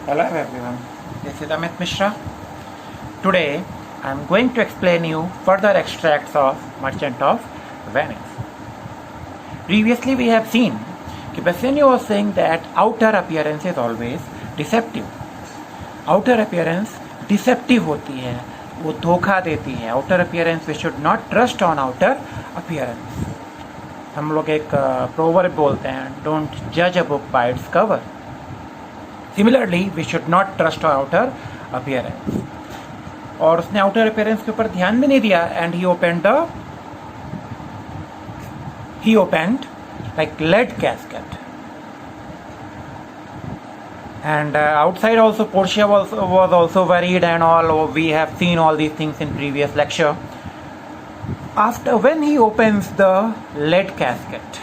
Hello everyone, this is Amit Mishra. Today I am going to explain you further extracts of Merchant of Venice. Previously we have seen कि Bassanio was saying that outer appearance is always deceptive. Outer appearance deceptive होती है, वो धोखा देती है. Outer appearance we should not trust on outer appearance. हम लोग एक proverb बोलते हैं, don't judge a book by its cover. Similarly, we should not trust our outer appearance. और उसने outer appearance के ऊपर ध्यान भी नहीं दिया and he opened like lead casket. And outside also Portia was also worried and all. We have seen all these things in previous lecture. After when he opens the lead casket,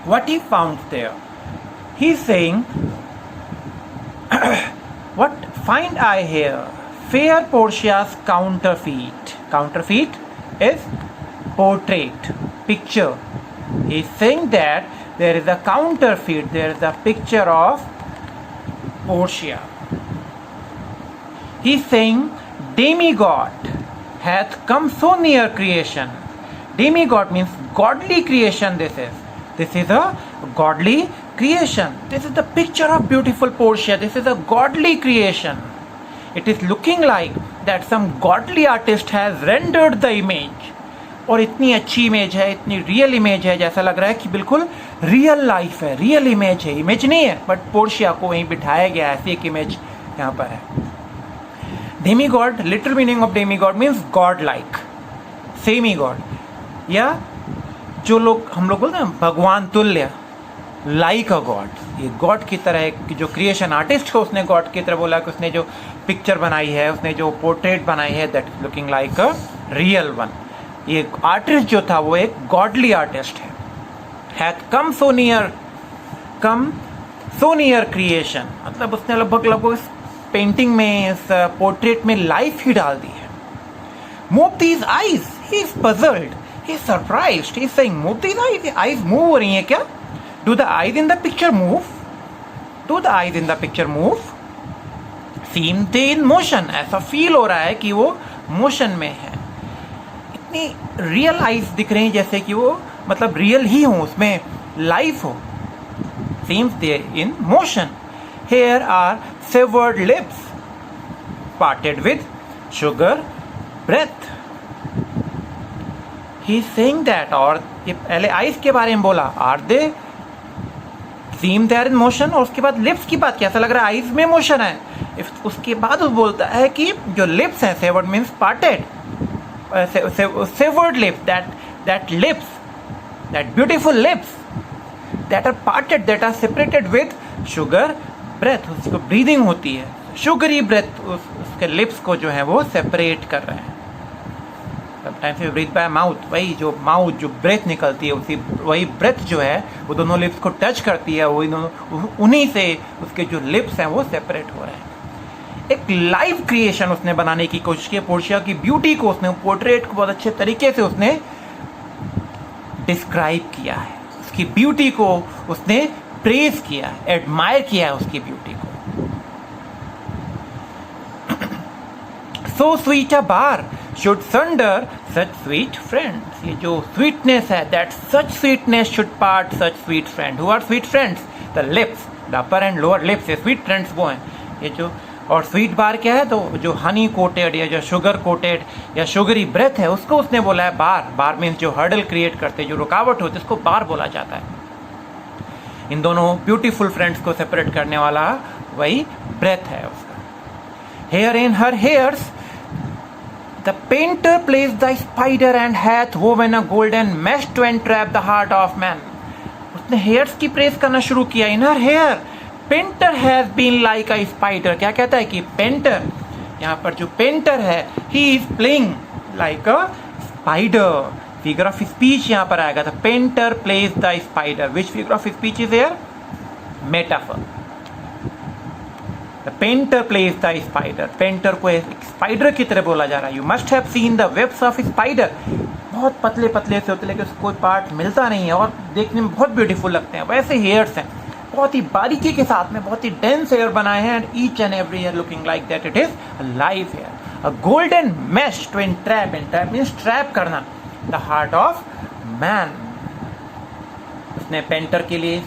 what he found there? He's saying, what find I here? Fair Portia's counterfeit. Counterfeit is portrait, picture. He's saying that there is a counterfeit, there is a picture of Portia. He's saying demigod hath come so near creation. Demigod means godly creation. This is a godly creation. This is the picture of beautiful Portia. This is a godly creation. It is looking like that some godly artist has rendered the image. और इतनी अच्छी image है, इतनी real image है, जैसा लग रहा है कि बिल्कुल रियल लाइफ है, रियल इमेज है. इमेज नहीं है बट पोर्शिया को वहीं बिठाया गया है, ऐसी एक इमेज यहाँ पर है. Demigod, literal meaning of demigod means God like, semi God, या जो लोग हम लोग बोलते हैं भगवान तुल्य, लाइक अ गॉड. ये गॉड की तरह की जो क्रिएशन आर्टिस्ट को उसने गॉड की तरह बोला कि उसने जो पिक्चर बनाई है, उसने जो पोर्ट्रेट बनाई है, that is looking like a real one. ये आर्टिस्ट जो था वो एक गॉडली आर्टिस्ट है. हैथ कम सो नियर क्रिएशन, मतलब उसने लगभग इस पेंटिंग में, इस पोर्ट्रेट में लाइफ ही डाल दी है. Move these eyes, he is puzzled, he is surprised, he is saying move these eyes. Eyes move हो रही हैं क्या? Do the eyes in the picture move? Do the eyes in the picture move? Seem they in motion, ऐसा feel हो रहा है कि वो मोशन में है. इतनी रियल आईज दिख रही हैं जैसे कि वो मतलब रियल ही हो, उसमें लाइफ हो. Seems they in motion. Here are severed lips parted with sugar breath. He is saying that, और ये पहले आइज के बारे में बोला, are they seem there in motion, और उसके बाद लिप्स की बात, कैसा लग रहा है आइज में मोशन है. उसके बाद वो बोलता है कि जो लिप्स हैं, severed means parted, severed lips, that lips, that beautiful lips that are parted, that are separated with sugar breath. उसको ब्रीदिंग होती है, शुगरी ब्रेथ उसके लिप्स को जो है वो सेपरेट कर रहे हैं. Sometimes we breathe by mouth, वही जो माउथ जो ब्रेथ निकलती है, वही ब्रेथ जो है वो दोनों लिप्स को टच करती है, वही दोनों, उन्हीं से उसके जो लिप्स हैं वो सेपरेट हो रहे हैं. एक लाइव क्रिएशन उसने बनाने की कोशिश की. पोर्शिया की ब्यूटी को उसने, पोर्ट्रेट को बहुत अच्छे तरीके से उसने डिस्क्राइब किया है. उसकी ब्यूटी को उसने प्रेज किया, एडमायर किया है उसकी ब्यूटी को. So sweet a bar should sunder such sweet friends. ये जो स्वीटनेस है, that such sweetness should part such sweet friend. Who are sweet friends? The lips, the upper and lower lips. ये sweet friends वो हैं. ये जो, और sweet बार क्या है? तो जो हनी कोटेड या जो शुगर कोटेड या शुगरी ब्रेथ है, उसको उसने बोला है बार. बार मीन्स जो हर्डल क्रिएट करते, जो रुकावट होती है, उसको बार बोला जाता है. इन दोनों ब्यूटीफुल फ्रेंड्स को सेपरेट करने वाला वही ब्रेथ है उसका. Here in her hairs the painter plays the spider and hath woven a golden mesh to entrap the heart of man. उसने हेयर्स की प्रेस करना शुरू किया. In her hair painter has been like a spider. क्या कहता है कि painter, यहाँ पर जो पेंटर है, he is playing like a spider. Figure of speech यहाँ पर आएगा. The painter plays the spider. Which figure of speech is here? Metaphor. The painter plays the spider. Painter को एक स्पाइडर की तरह बोला जा रहा है. You must have seen the webs of spider. बहुत पतले पतले से होते, लेकिन उसको कोई पार्ट मिलता नहीं है और देखने में बहुत ब्यूटीफुल लगते हैं. वैसे हेयर्स हैं, बहुत ही बारीकी के साथ में बहुत ही डेंस हेयर बनाए हैं, and each and every hair looking like that it is live hair. A golden mesh to entrap, entrap means trap करना, द हार्ट ऑफ मैन। उसने पेंटर के लिए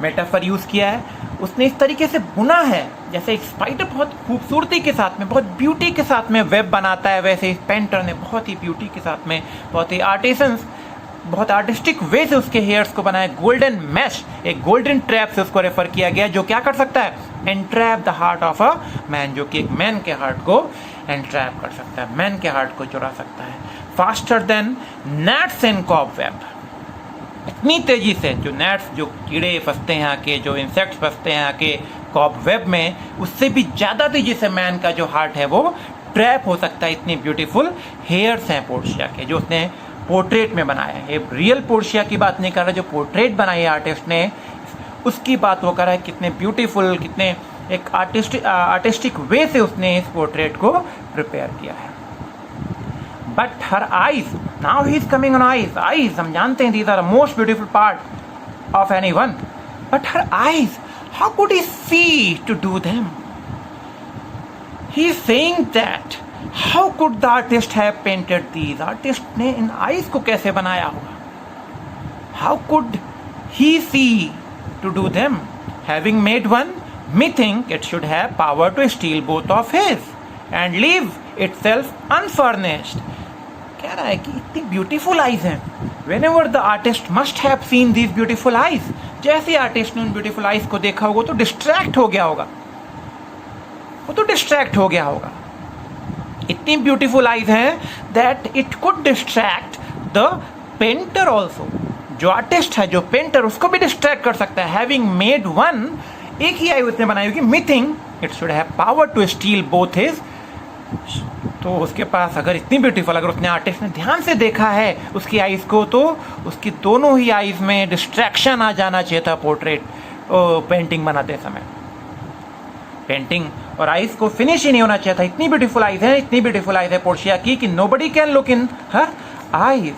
मेटाफर यूज किया है, उसने इस तरीके से बुना है जैसे एक स्पाइडर बहुत खूबसूरती के साथ में, बहुत ब्यूटी के साथ में वेब बनाता है, वैसे इस पेंटर ने बहुत ही ब्यूटी के साथ में, बहुत ही आर्टिसंस बहुत आर्टिस्टिक वे से उसके हेयर्स को बनाया। गोल्डन मैश, एक गोल्डन ट्रैप से उसको रेफर किया गया, जो क्या कर सकता है, entrap the heart of a man, जो कि एक मैन के हार्ट को एंट्रैप कर सकता है, मैन के हार्ट को चुरा सकता है। फास्टर देन gnats इन कॉबवेब, इतनी तेजी से जो नेट्स, जो कीड़े फंसते हैं आके, जो इंसेक्ट्स फंसते हैं आके कॉबवेब में, उससे भी ज़्यादा तेजी से मैन का जो हार्ट है वो ट्रैप हो सकता है। इतनी ब्यूटीफुल हेयर्स हैं पोर्शिया के, जो उसने पोर्ट्रेट में बनाया है। ये रियल पोर्शिया की बात नहीं कर रहा, जो पोर्ट्रेट बनाई है आर्टिस्ट ने, उसकी बात वो कर रहा है। कितने ब्यूटीफुल, कितने एक आर्टिस्टिक वे से उसने इस पोर्ट्रेट को प्रिपेयर किया है। But her eyes, now he is coming on eyes. Eyes हम जानते हैं these are the most beautiful part of anyone, but her eyes, how could he see to do them? He is saying that how could the artist have painted these, artist ने इन eyes को कैसे बनाया होगा? How could he see to do them? Having made one, me think it should have power to steal both of his and leave itself unfurnished. कह रहा है कि इतनी ब्यूटीफुल आईज हैं, whenever the artist must have seen these beautiful eyes, जैसे artist ने उन beautiful eyes को देखा होगा तो डिस्ट्रैक्ट हो गया होगा, वो तो डिस्ट्रैक्ट हो गया होगा। इतनी ब्यूटीफुल आईज हैं that it could distract the painter also, जो आर्टिस्ट है, जो पेंटर, उसको भी डिस्ट्रैक्ट कर सकता है। हैविंग मेड वन, एक ही आई उसने बनाई होगी, me think it should have power to steal both his, तो उसके पास अगर इतनी ब्यूटीफुल, अगर उसने आर्टिस्ट ने ध्यान से देखा है उसकी आईज को, तो उसकी दोनों ही आईज में डिस्ट्रैक्शन आ जाना चाहिए था पोर्ट्रेट पेंटिंग बनाते समय। पेंटिंग और आईज को फिनिश ही नहीं होना चाहिए था। इतनी ब्यूटीफुल आईज है, इतनी ब्यूटीफुल आईज है पोर्शिया की कि nobody can look in her eyes,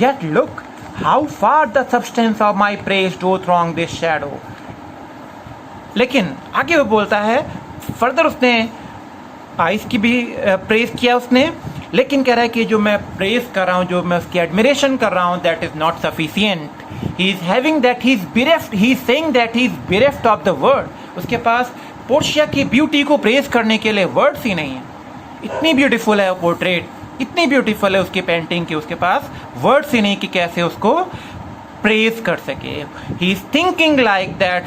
yet look how far the substance of my praise doth wrong this shadow. लेकिन आगे वो बोलता है, फर्दर उसने आइस की भी प्रेज किया उसने, लेकिन कह रहा है कि जो मैं प्रेज कर रहा हूँ, जो मैं उसकी एडमिरेशन कर रहा हूँ, that is not sufficient. He is having that, he is bereft, he is saying that he is bereft of the word. उसके पास पोर्शिया की ब्यूटी को प्रेज करने के लिए वर्ड्स ही नहीं है। इतनी ब्यूटीफुल है वो पोर्ट्रेट, इतनी ब्यूटीफुल है उसकी पेंटिंग की, उसके पास वर्ड्स ही नहीं कि कैसे उसको प्रेज कर सके। He is thinking like that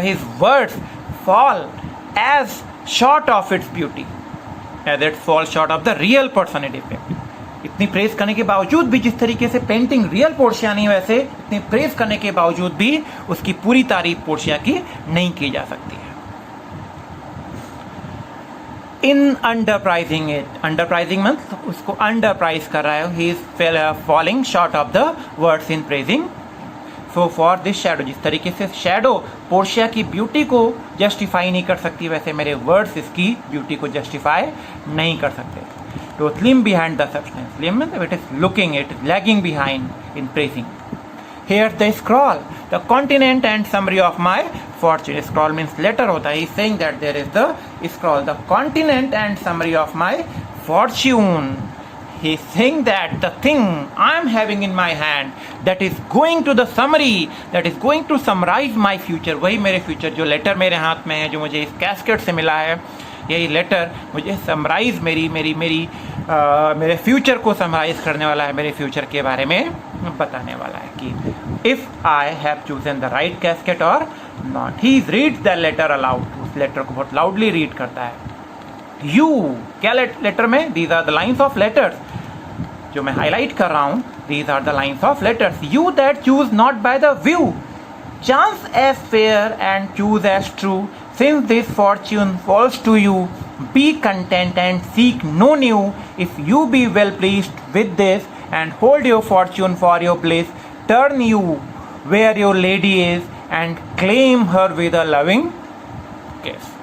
his words fall as short of its beauty as it falls short of the real person it depicts. इतनी प्रेज करने के बावजूद भी, जिस तरीके से पेंटिंग रियल पोर्शिया नहीं, वैसे इतनी प्रेज करने के बावजूद भी उसकी पूरी तारीफ पोर्शिया की नहीं की जा सकती है। इन अंडरप्राइजिंग इट, अंडरप्राइजिंग मतलब उसको अंडरप्राइज कर रहा है। He is falling short of the words in praising. So for this shadow, जिस तरीके से शैडो पोर्शिया की ब्यूटी को जस्टिफाई नहीं कर सकती, वैसे मेरे वर्ड्स इसकी ब्यूटी को जस्टिफाई नहीं कर सकते। तो slim behind the substance, slim मतलब it is looking, it is lagging behind in praising. Here's the scroll, the continent and summary of my fortune. Scroll means letter होता है. He's saying that there is the scroll, the continent and summary of my fortune. He's saying that the thing I am having in my hand, that is going to the summary, that is going to summarize my future. वही मेरे future, जो letter मेरे हाथ में है, जो मुझे इस casket से मिला है, यही लेटर मुझे समराइज मेरे फ्यूचर को समराइज करने वाला है, मेरे फ्यूचर के बारे में बताने वाला है कि if I have chosen the right casket और not. He reads the letter aloud, उस लेटर को बहुत लाउडली रीड करता है। यू, क्या लेटर में, these are the lines of letters, जो मैं हाईलाइट कर रहा हूँ, these are the lines of letters. You that choose not by the view, chance as fair and choose as true, since this fortune falls to you, be content and seek no new. If you be well pleased with this and hold your fortune for your bliss, turn you where your lady is and claim her with a loving kiss.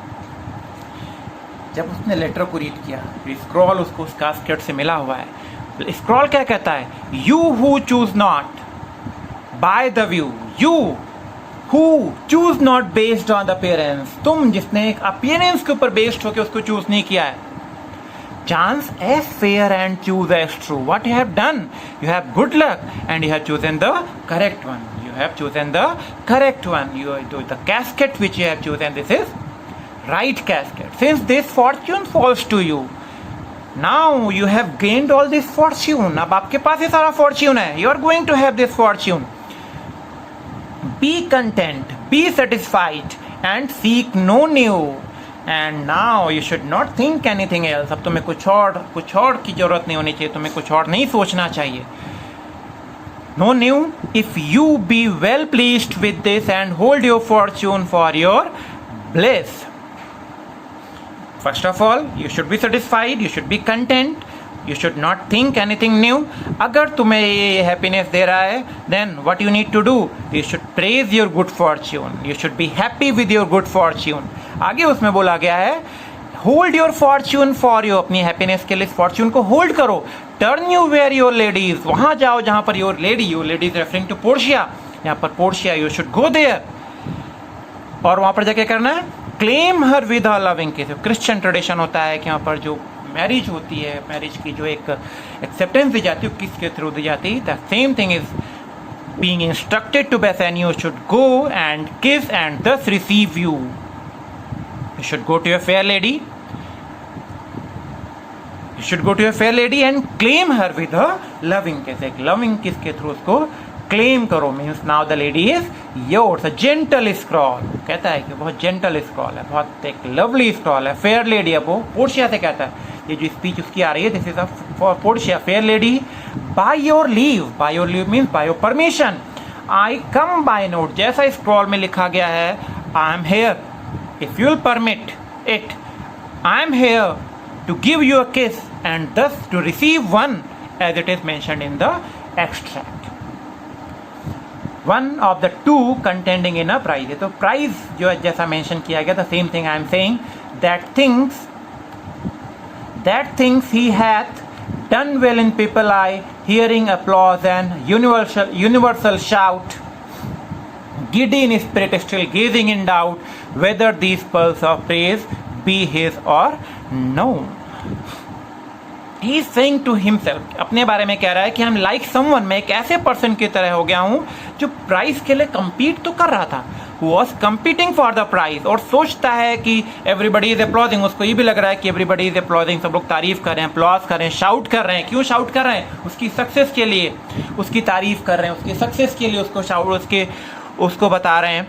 जब उसने letter को read किया, scroll उसको उस casket से मिला हुआ है। स्क्रॉल क्या कहता है? You who choose not by the view, you Who choose not based on the appearance, तुम जिसने एक appearance के ऊपर based होकर उसको choose नहीं किया है. Chance as fair and choose as true. What you have done? You have good luck and you have chosen the correct one. You have chosen the correct one. The casket which you have chosen, this is right casket. Since this fortune falls to you, now you have gained all this fortune. अब आपके पास ये सारा fortune है. You are going to have this fortune. Be content, be satisfied, and seek no new. And now you should not think anything else. अब तुम्हें कुछ और की जरूरत नहीं होनी चाहिए. तुम्हें कुछ और नहीं सोचना चाहिए. No new. If you be well pleased with this and hold your fortune for your bliss. First of all, you should be satisfied. You should be content. You should not think anything new. अगर तुम्हें ये happiness दे रहा है, then what you need to do? You should praise your good fortune. You should be happy with your good fortune. आगे उसमें बोला गया है, hold your fortune for you. अपनी happiness के लिए fortune को hold करो. Turn you where your lady is. वहाँ जाओ जहाँ पर your lady is referring to Portia. यहाँ पर Portia, you should go there. और वहाँ पर जाके करना है, claim her with her loving kiss. Christian tradition होता है कि यहाँ पर जो मैरिज होती है, मैरिज की जो एक एक्सेप्टेंस दी जाती है, किसके थ्रू दी जाती है. The same thing is being instructed to Bassanio should go and kiss and thus receive you. You should go to your fair lady. You should go to your fair lady and claim her with a loving kiss. एक loving kiss के through उसको claim करो. Means now the lady is yours. A gentle scroll. कहता है कि बहुत gentle scroll है, बहुत एक lovely scroll है. Fair lady अब वो पोर्शिया से कहता है. ये जो स्पीच उसकी आ रही है, this is for Portia. Fair lady, by your leave. By your leave means by your permission. I come by note. जैसा scroll में लिखा गया है, I am here. If you'll permit it, I am here to give you a kiss and thus to receive one as it is mentioned in the extract. One of the two contending in a prize. तो prize जो है जैसा mention किया गया, the same thing I am saying, that things he hath done well in people eye, hearing applause and universal shout, giddy in spirit, still gazing in doubt whether these pearls of praise be his or no. He is saying to himself, अपने बारे में कह रहा है कि I'm like someone, मैं एक ऐसे पर्सन की तरह हो गया हूँ जो प्राइज के लिए compete तो कर रहा था, was competing for the prize, और सोचता है कि everybody is applauding. उसको ये भी लग रहा है कि everybody is applauding, सब लोग तारीफ कर रहे हैं, applause कर रहे हैं, shout कर रहे हैं. क्यों shout कर रहे हैं? उसकी सक्सेस के लिए, उसकी तारीफ कर रहे हैं, उसकी सक्सेस के लिए उसको shout, उसको बता रहे हैं.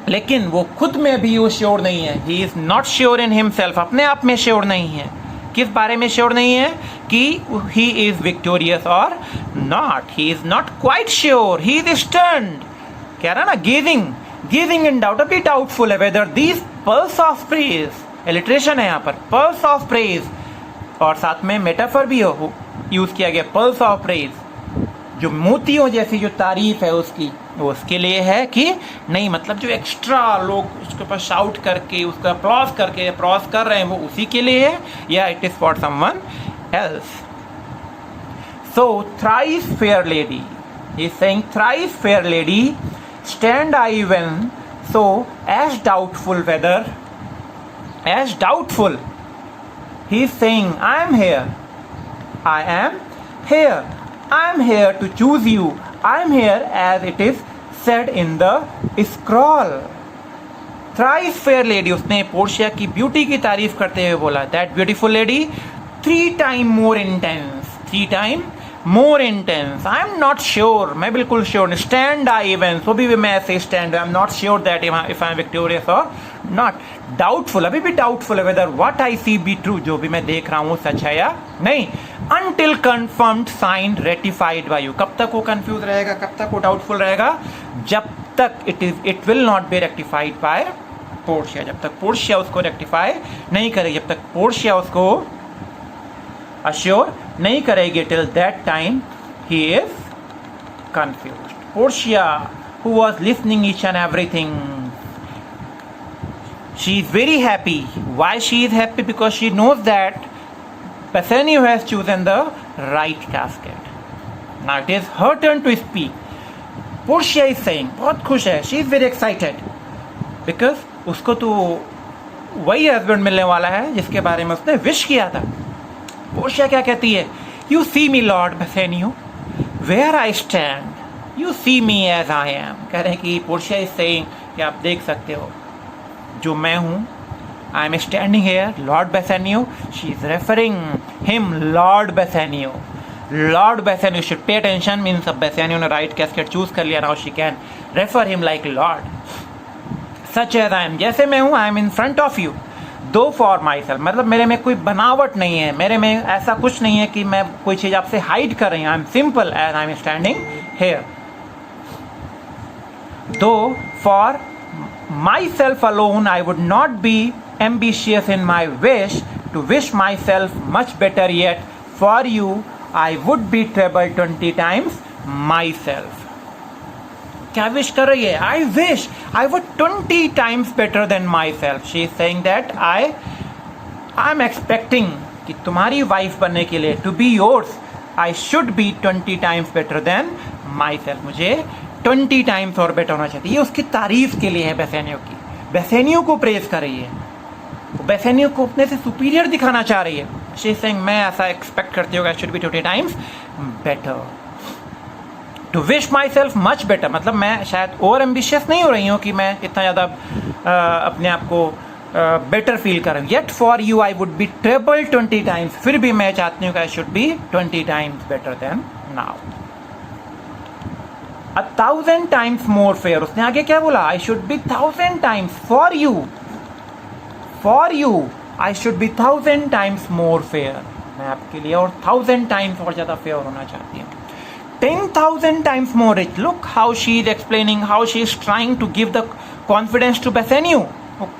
लेकिन वो खुद में भी वो श्योर नहीं है. He is not sure in himself. अपने आप में श्योर नहीं है. किस बारे में श्योर नहीं है? कि ही इज विक्टोरियस और not. He is not quite sure. He is stunned. कह रहा ना, गेजिंग इन डाउट. अभी डाउटफुल है whether these pearls of praise, alliteration है यहाँ पर, पर्ल्स ऑफ प्रेज, और साथ में मेटाफर भी यूज किया गया. पर्ल्स ऑफ प्रेज जो मोतियों जैसी जो तारीफ है उसकी, वो उसके लिए है कि नहीं, मतलब जो एक्स्ट्रा लोग उसके ऊपर शाउट करके उसका अप्लॉज कर रहे हैं, वो उसी के लिए है, या it is for someone else. So thrice fair lady, he is saying thrice fair lady, stand I even so as doubtful whether, as doubtful. He is saying I am here, I am here, I am here to choose you. I am here as it is said in the scroll. Thrice fair lady, उसने Portia की beauty की तारीफ करते हुए बोला, that beautiful lady 3 times more intense. 3 times more intense. I am not sure. मैं बिल्कुल sure. Stand I even. So भी मैं ऐसे stand. I am not sure that if I am victorious or not. Doubtful. अभी भी doubtful है whether what I see be true. जो भी मैं देख रहा हूँ सच है या नहीं. Until confirmed, signed, ratified by you. कब तक वो confused रहेगा? कब तक वो doubtful रहेगा? जब तक it will not be rectified by Portia. जब तक Portia उसको rectify नहीं करेगी, जब तक Portia उसको assure नहीं करेगी, till that time he is confused. Portia, who was listening each and everything, she is very happy. Why she is happy? Because she knows that Bassanio has chosen the right casket. Now it is her turn to speak. Portia is saying, बहुत खुश है, she is very excited because उसको तो वही husband मिलने वाला है जिसके बारे में उसने विश किया था। पोर्शिया क्या कहती है, you see me lord Bassanio where I stand, you see me as I am. कह रहे हैं कि पोर्शिया इज सेइंग कि आप देख सकते हो जो मैं हूँ, I am standing here lord Bassanio, she is referring him lord Bassanio. Lord Bassanio should pay attention means अब बेसेनियो ने राइट कैस्केट चूज कर लिया, now she can refer him like lord. Such as I am, जैसे मैं हूँ, I am in front of you though for myself, मतलब मेरे में कोई बनावट नहीं है, मेरे में ऐसा कुछ नहीं है कि मैं कोई चीज़ आपसे हाइड कर रही हूँ। I am simple as I am standing here. Though for myself alone I would not be ambitious in my wish to wish myself much better, yet for you I would be treble 20 times myself. क्या wish कर रही है, I wish I would 20 times better than myself। She is saying that I am expecting कि तुम्हारी wife बनने के लिए, to be yours I should be 20 times better than myself, मुझे 20 times और बेटर होना चाहिए। ये उसकी तारीफ के लिए है बेसेनियो की, बेसेनियो को प्रेज कर रही है, बेसेनियो को अपने से सुपीरियर दिखाना चाह रही है। शी इज सेइंग मैं ऐसा एक्सपेक्ट करती हूँ I should be 20 times better। To wish myself much better, मतलब मैं शायद ओवर एम्बिशियस नहीं हो रही हूँ कि मैं इतना ज़्यादा अपने आप को बेटर फील कर रही हूँ। Yet for you I would be treble 20 times, फिर भी मैं चाहती हूँ कि I should be 20 times better than now. 1000 times more fair, उसने आगे क्या बोला, I should be 1000 times for you I should be 1000 times more fair, मैं आपके लिए और 1000 times और ज़्यादा फेयर होना चाहती हूँ। 10,000 times more rich. Look how she is explaining, how she is trying to give the confidence to Bassanio.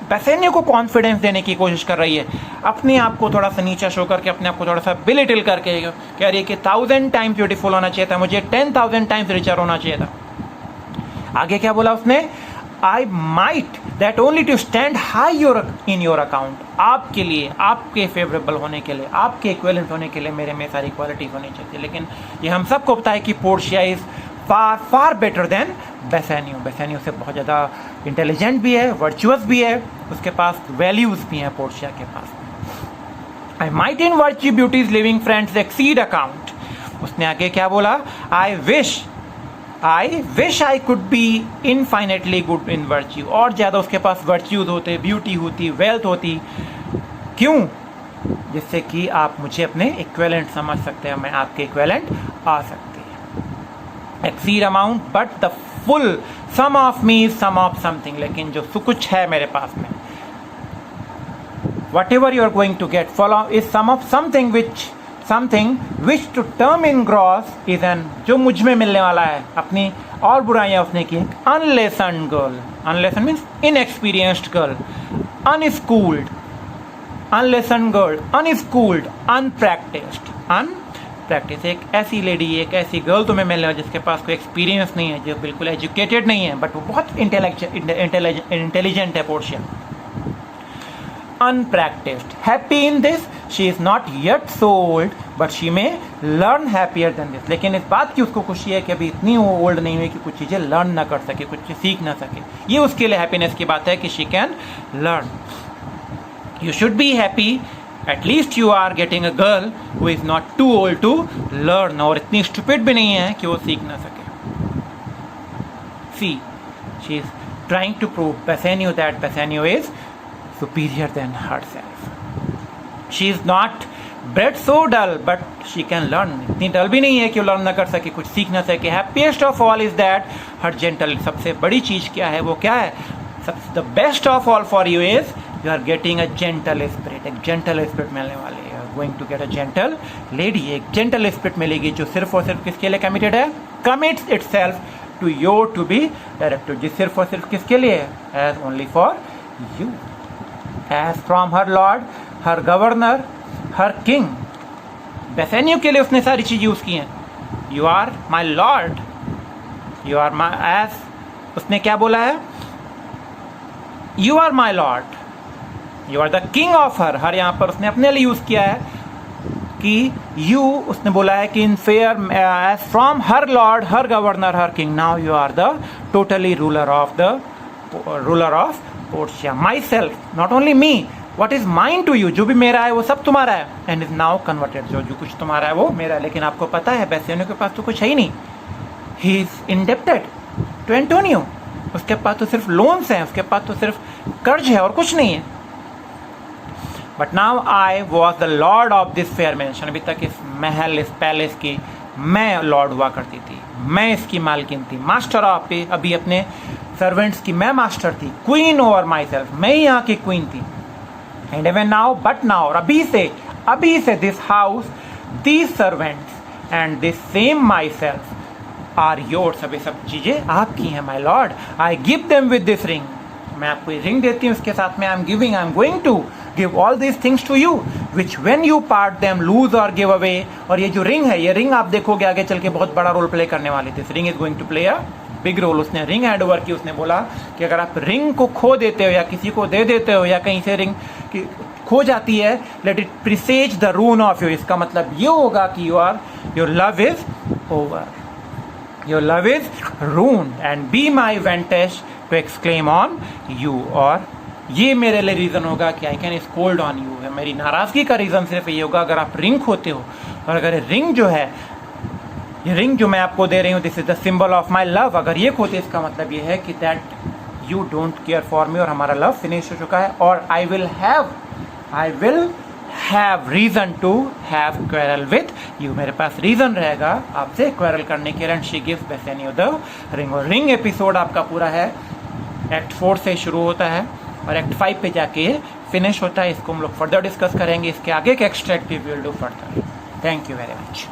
Bassanio को कॉन्फिडेंस देने की कोशिश कर रही है, अपने आप को थोड़ा सा नीचा शो करके, अपने आप को थोड़ा सा बिलिटिल करके कह रही है कि 1000 times ब्यूटीफुल होना चाहिए था, मुझे 10,000 times रिचर होना चाहिए था। आगे क्या बोला उसने, I might that only to stand high in your account, आपके लिए, आपके फेवरेबल होने के लिए, आपके इक्विवेलेंट होने के लिए मेरे में सारी क्वालिटीज होनी चाहिए। लेकिन ये हम सबको पता है कि Portia is far far better than Bassanio. Bassanio से बहुत ज़्यादा इंटेलिजेंट भी है, वर्चुअस भी है, उसके पास वैल्यूज़ भी हैं पोर्शिया के पास। I might in virtue beauties living friends exceed account, उसने आगे क्या बोला, I wish I could be infinitely good in virtue, और ज़्यादा उसके पास वर्च्यूज होते, ब्यूटी होती, वेल्थ होती, क्यों, जिससे कि आप मुझे अपने इक्विवेलेंट समझ सकते हैं, मैं आपके इक्विवेलेंट आ सकती है। Exceed amount but the full sum of me is sum of something, लेकिन जो कुछ है मेरे पास में, whatever you are going to get follow is sum of something which to term in gross is an, जो मुझ में मिलने वाला है, अपनी और बुराइयां उसने की। Unlessoned girl, unlessoned means inexperienced girl, unschooled, unlessoned girl, unschooled, unpractised, एक ऐसी लेडी, एक ऐसी गर्ल तुम्हें मिलने वाली जिसके पास कोई एक्सपीरियंस नहीं है, जो बिल्कुल एजुकेटेड नहीं है, बट वो बहुत इंटेलिजेंट है Portia. Unpracticed, happy in this, she is not yet so old, but she may learn happier than this. लेकिन इस बात की उसको खुशी है कि अभी इतनी वो ओल्ड नहीं हुई कि कुछ चीज़ें लर्न ना कर सके, कुछ चीज़ सीख ना सके। ये उसके लिए हैप्पीनेस की बात है कि she can learn. You should be happy, at least you are getting a girl who is not too old to learn, और इतनी stupid भी नहीं है कि वो सीख ना सके। See, she is trying to prove Bassanio that Bassanio is superior than herself. She is not bred so dull, but she can learn. इतनी डल भी नहीं है कि वो लर्न ना कर सके, कुछ सीख ना सके। Happiest of all is that her gentle, सबसे बड़ी चीज़ क्या है, वो क्या है, the best of all for you is you are getting a gentle spirit, एक gentle spirit मिलने वाली है, going to get a gentle lady, एक gentle spirit मिलेगी जो सिर्फ और सिर्फ किसके लिए committed है, commits itself to your to be directed, जो सिर्फ और सिर्फ किसके लिए है, as only for you, as from her lord, her governor, her king. Bassanio के लिए उसने सारी चीज़ यूज़ की हैं। You are my lord, you are my, as उसने क्या बोला है, You are my lord, you are the king of her. हर यहाँ पर उसने अपने लिए यूज़ किया है कि यू, उसने बोला है कि in fair age from her lord, her governor, her king, now you are the totally ruler of Portia. Myself, not only me, what is mine to you, जो भी मेरा है वो सब तुम्हारा है, एंड इज नाउ कन्वर्टेड, जो जो कुछ तुम्हारा है वो मेरा है। लेकिन आपको पता है बेसियानो के पास तो कुछ है ही नहीं, he is indebted to Antonio, उसके पास तो सिर्फ लोन्स हैं, उसके पास तो सिर्फ कर्ज है और कुछ नहीं है। But now I was the Lord of this fair mention, अभी तक इस महल, इस पैलेस की मैं लॉर्ड हुआ करती थी, मैं इसकी मालकिन थी, मास्टर ऑफ, अभी अपने सर्वेंट्स की मैं मास्टर थी, क्वीन ओवर माई सेल्फ, मैं ही यहाँ की क्वीन थी। And even now, but now, और अभी से this house, these servants and this same myself are yours, अभी सब चीजें आपकी हैं my lord. I give them with this ring, मैं आपको ये रिंग देती हूँ, इसके साथ में I am going to give all these things to you which when you part them lose or give away. और ये जो रिंग है, ये रिंग आप देखोगे आगे चल के बहुत बड़ा रोल प्ले करने वाली थी, ring is going to play a big role. उसने रिंग हैंड ओवर की, उसने बोला कि अगर आप रिंग को खो देते हो या किसी को दे देते हो या कहीं से रिंग खो जाती है, let it presage the ruin of you, इसका मतलब ये होगा कि your love is over, your love is ruined and be my vantage to exclaim on you. और ये मेरे लिए रीज़न होगा कि I can scold on you, मेरी नाराज़गी का रीज़न सिर्फ ये होगा अगर आप रिंग खोते हो। और अगर रिंग जो है, ये रिंग जो मैं आपको दे रही हूँ, this is the symbol of my love, अगर ये खोते इसका मतलब ये है कि that you don't care for me और हमारा लव फिनिश हो चुका है, और I will have reason to have quarrel with you, मेरे पास रीजन रहेगा आपसे क्वेरल करने के लिए। And she gives Bassanio the ring. और रिंग एपिसोड आपका पूरा है एक्ट 4 से शुरू होता है और एक्ट 5 पे जाके फिनिश होता है। इसको हम लोग फर्दर डिस्कस करेंगे, इसके आगे के extractive will do further. Thank you very much.